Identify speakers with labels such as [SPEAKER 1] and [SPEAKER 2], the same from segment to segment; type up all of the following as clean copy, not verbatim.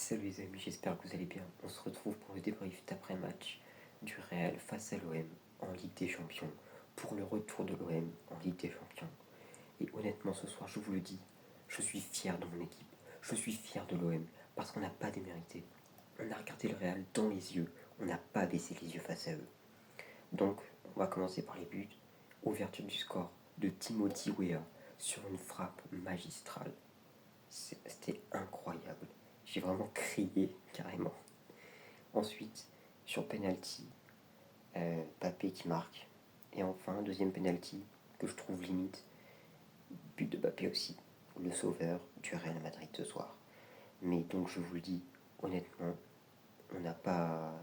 [SPEAKER 1] Salut les amis, j'espère que vous allez bien. On se retrouve pour le débrief d'après-match du Real face à l'OM en Ligue des Champions, pour le retour de l'OM en Ligue des Champions. Et honnêtement, ce soir, je vous le dis, je suis fier de mon équipe, je suis fier de l'OM, parce qu'on n'a pas démérité. On a regardé le Real dans les yeux, on n'a pas baissé les yeux face à eux. Donc, on va commencer par les buts. Ouverture du score de Timothy Weah sur une frappe magistrale. C'était incroyable. J'ai vraiment crié carrément. Ensuite, sur penalty, Mbappé qui marque. Et enfin, deuxième penalty que je trouve limite, but de Mbappé aussi, le sauveur du Real Madrid ce soir. Mais donc je vous le dis, honnêtement, on n'a pas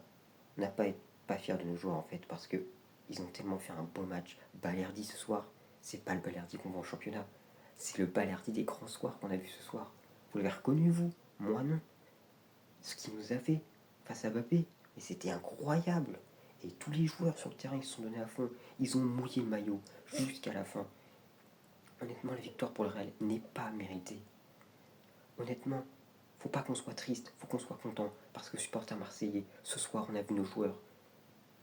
[SPEAKER 1] été pas fiers de nos joueurs en fait parce que ils ont tellement fait un bon match. Balerdi ce soir, c'est pas le Balerdi qu'on voit en championnat, c'est le Balerdi des grands soirs qu'on a vu ce soir. Vous l'avez reconnu vous? Moi non. Ce qu'il nous a fait face à Mbappé, mais c'était incroyable. Et tous les joueurs sur le terrain ils se sont donnés à fond. Ils ont mouillé le maillot jusqu'à la fin. Honnêtement, la victoire pour le Real n'est pas méritée. Honnêtement, faut pas qu'on soit triste, faut qu'on soit content. Parce que supporters marseillais, ce soir on a vu nos joueurs.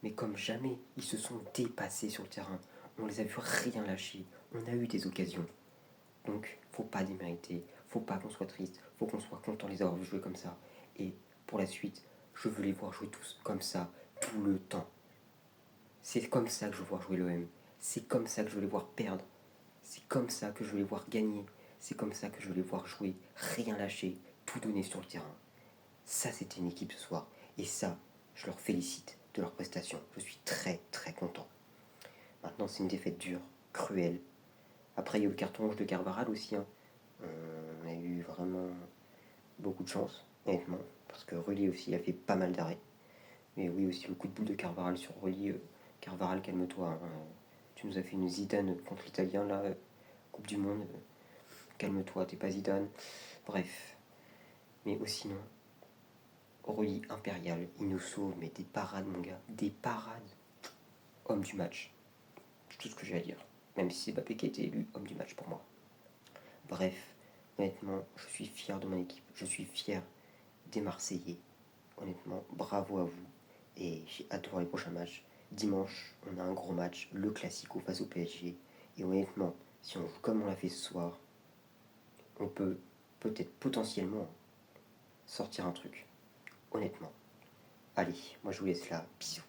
[SPEAKER 1] Mais comme jamais, ils se sont dépassés sur le terrain. On les a vus rien lâcher. On a eu des occasions. Donc, faut pas démériter. Faut pas qu'on soit triste. Faut qu'on soit content de les avoir vus jouer comme ça. Et pour la suite, je veux les voir jouer tous comme ça, tout le temps. C'est comme ça que je veux voir jouer l'OM. C'est comme ça que je veux les voir perdre. C'est comme ça que je veux les voir gagner. C'est comme ça que je veux les voir jouer, rien lâcher, tout donner sur le terrain. Ça, c'était une équipe ce soir. Et ça, je leur félicite de leur prestation. Je suis très très content. Maintenant, c'est une défaite dure, cruelle. Après, il y a eu le carton rouge de Carvaral aussi. On a eu vraiment beaucoup de chance, honnêtement. Parce que Rulli aussi a fait pas mal d'arrêts. Mais oui, aussi le coup de boule de Carvaral sur Rulli. Carvaral, calme-toi. Hein. Tu nous as fait une Zidane contre l'Italien, là. Coupe du Monde. Calme-toi, t'es pas Zidane. Bref. Mais aussi, non. Rulli impérial, il nous sauve, mais des parades, mon gars. Des parades. Homme du match. C'est tout ce que j'ai à dire. Même si c'est Mbappé qui a été élu homme du match pour moi. Bref, honnêtement, je suis fier de mon équipe. Je suis fier des Marseillais. Honnêtement, bravo à vous. Et j'ai hâte de voir les prochains matchs. Dimanche, on a un gros match, le Classico face au PSG. Et honnêtement, si on joue comme on l'a fait ce soir, on peut peut-être potentiellement sortir un truc. Honnêtement. Allez, moi je vous laisse là. Bisous.